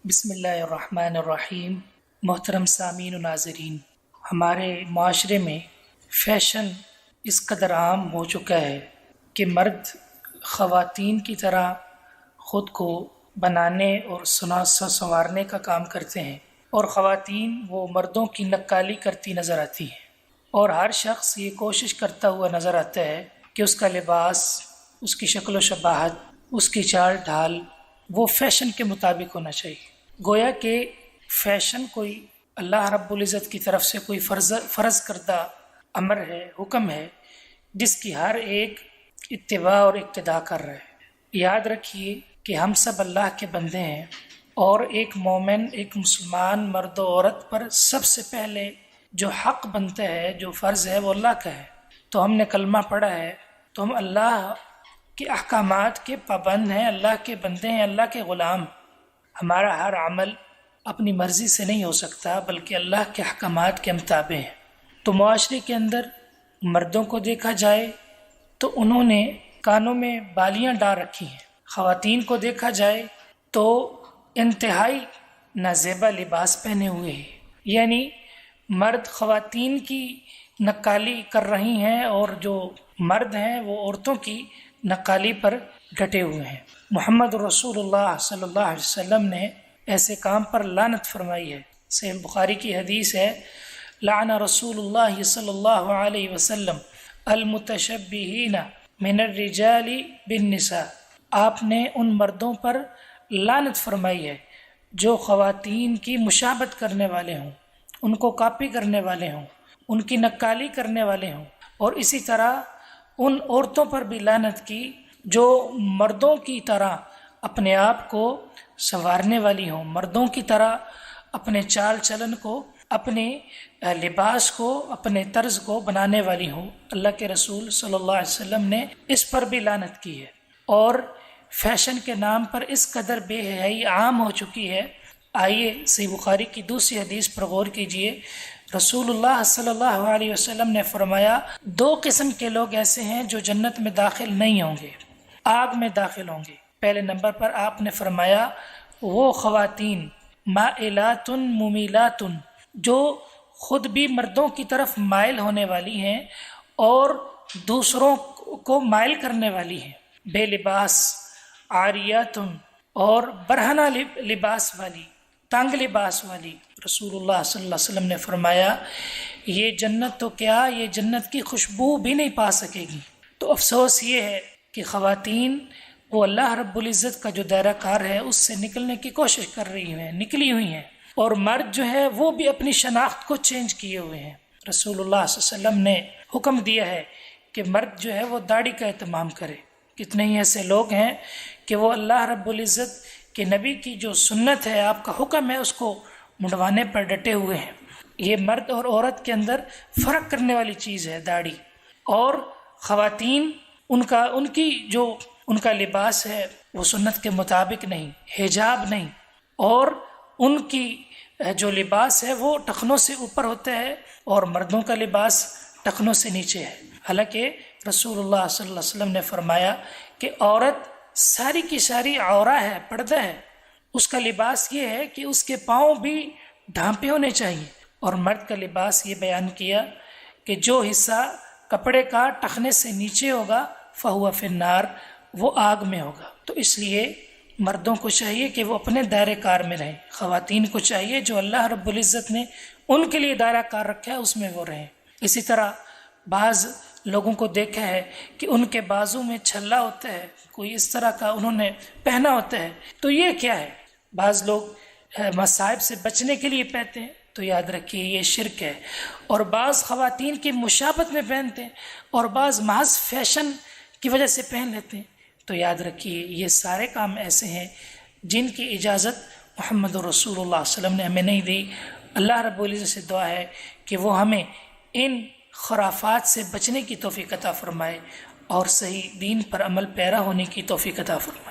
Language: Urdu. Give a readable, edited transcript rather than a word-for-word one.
بسم اللہ الرحمن الرحیم۔ محترم سامعین و ناظرین، ہمارے معاشرے میں فیشن اس قدر عام ہو چکا ہے کہ مرد خواتین کی طرح خود کو بنانے اور سنوارنے کا کام کرتے ہیں، اور خواتین وہ مردوں کی نقالی کرتی نظر آتی ہیں، اور ہر شخص یہ کوشش کرتا ہوا نظر آتا ہے کہ اس کا لباس، اس کی شکل و شباہت، اس کی چال ڈھال وہ فیشن کے مطابق ہونا چاہیے۔ گویا کہ فیشن کوئی اللہ رب العزت کی طرف سے کوئی فرض کردہ امر ہے، حکم ہے، جس کی ہر ایک اتباع اور اقتداء کر رہا ہے۔ یاد رکھیے کہ ہم سب اللہ کے بندے ہیں، اور ایک مومن، ایک مسلمان مرد و عورت پر سب سے پہلے جو حق بنتا ہے، جو فرض ہے، وہ اللہ کا ہے۔ تو ہم نے کلمہ پڑھا ہے، تو ہم اللہ کے احکامات کے پابند ہیں، اللہ کے بندے ہیں، اللہ کے غلام۔ ہمارا ہر عمل اپنی مرضی سے نہیں ہو سکتا، بلکہ اللہ کے احکامات کے مطابق ہے۔ تو معاشرے کے اندر مردوں کو دیکھا جائے تو انہوں نے کانوں میں بالیاں ڈال رکھی ہیں، خواتین کو دیکھا جائے تو انتہائی نازیبا لباس پہنے ہوئے ہیں، یعنی مرد خواتین کی نقالی کر رہی ہیں، اور جو مرد ہیں وہ عورتوں کی نقالی پر ڈٹے ہوئے ہیں۔ محمد رسول اللہ صلی اللہ علیہ وسلم نے ایسے کام پر لعنت فرمائی ہے۔ صحیح بخاری کی حدیث ہے، لعن رسول اللہ صلی اللہ علیہ وسلم المتشبہین من الرجال بالنساء۔ آپ نے ان مردوں پر لعنت فرمائی ہے جو خواتین کی مشابہت کرنے والے ہوں، ان کو کاپی کرنے والے ہوں، ان کی نقالی کرنے والے ہوں، اور اسی طرح ان عورتوں پر بھی لعنت کی جو مردوں کی طرح اپنے آپ کو سنوارنے والی ہوں، مردوں کی طرح اپنے چال چلن کو، اپنے لباس کو، اپنے طرز کو بنانے والی ہوں۔ اللہ کے رسول صلی اللہ علیہ وسلم نے اس پر بھی لعنت کی ہے، اور فیشن کے نام پر اس قدر بے حیائی عام ہو چکی ہے۔ آئیے صحیح بخاری کی دوسری حدیث پر غور کیجیے۔ رسول اللہ صلی اللہ علیہ وسلم نے فرمایا، دو قسم کے لوگ ایسے ہیں جو جنت میں داخل نہیں ہوں گے، آگ میں داخل ہوں گے۔ پہلے نمبر پر آپ نے فرمایا وہ خواتین مائلات ممیلات، جو خود بھی مردوں کی طرف مائل ہونے والی ہیں اور دوسروں کو مائل کرنے والی ہیں، بے لباس، عاریات، اور برہنہ لباس والی، تنگ لباس والی۔ رسول اللہ صلی اللہ علیہ وسلم نے فرمایا یہ جنت تو کیا، یہ جنت کی خوشبو بھی نہیں پا سکے گی۔ تو افسوس یہ ہے کہ خواتین وہ اللہ رب العزت کا جو دائرہ کار ہے اس سے نکلنے کی کوشش کر رہی ہیں، نکلی ہوئی ہیں، اور مرد جو ہے وہ بھی اپنی شناخت کو چینج کیے ہوئے ہیں۔ رسول اللہ صلی اللہ علیہ وسلم نے حکم دیا ہے کہ مرد جو ہے وہ داڑھی کا اہتمام کرے۔ کتنے ہی ایسے لوگ ہیں کہ وہ اللہ رب العزت کہ نبی کی جو سنت ہے، آپ کا حکم ہے، اس کو منڈوانے پر ڈٹے ہوئے ہیں۔ یہ مرد اور عورت کے اندر فرق کرنے والی چیز ہے داڑھی، اور خواتین ان کا لباس ہے وہ سنت کے مطابق نہیں، حجاب نہیں، اور ان کی جو لباس ہے وہ ٹخنوں سے اوپر ہوتا ہے، اور مردوں کا لباس ٹخنوں سے نیچے ہے۔ حالانکہ رسول اللہ صلی اللہ علیہ وسلم نے فرمایا کہ عورت ساری کی ساری عورہ ہے، پردہ ہے، اس کا لباس یہ ہے کہ اس کے پاؤں بھی ڈھانپے ہونے چاہیے، اور مرد کا لباس یہ بیان کیا کہ جو حصہ کپڑے کا ٹخنے سے نیچے ہوگا فہو فی النار، وہ آگ میں ہوگا۔ تو اس لیے مردوں کو چاہیے کہ وہ اپنے دائرہ کار میں رہیں، خواتین کو چاہیے جو اللہ رب العزت نے ان کے لیے دائرہ کار رکھا ہے اس میں وہ رہیں۔ اسی طرح بعض لوگوں کو دیکھا ہے کہ ان کے بازو میں چھلا ہوتا ہے، کوئی اس طرح کا انہوں نے پہنا ہوتا ہے، تو یہ کیا ہے؟ بعض لوگ مصائب سے بچنے کے لیے پہنتے ہیں، تو یاد رکھیے یہ شرک ہے۔ اور بعض خواتین کی مشابہت میں پہنتے ہیں، اور بعض محض فیشن کی وجہ سے پہن لیتے ہیں، تو یاد رکھیے یہ سارے کام ایسے ہیں جن کی اجازت محمد رسول اللہ صلی اللہ علیہ وسلم نے ہمیں نہیں دی۔ اللہ رب العزت سے دعا ہے کہ وہ ہمیں ان خرافات سے بچنے کی توفیق عطا فرمائے، اور صحیح دین پر عمل پیرا ہونے کی توفیق عطا فرمائے۔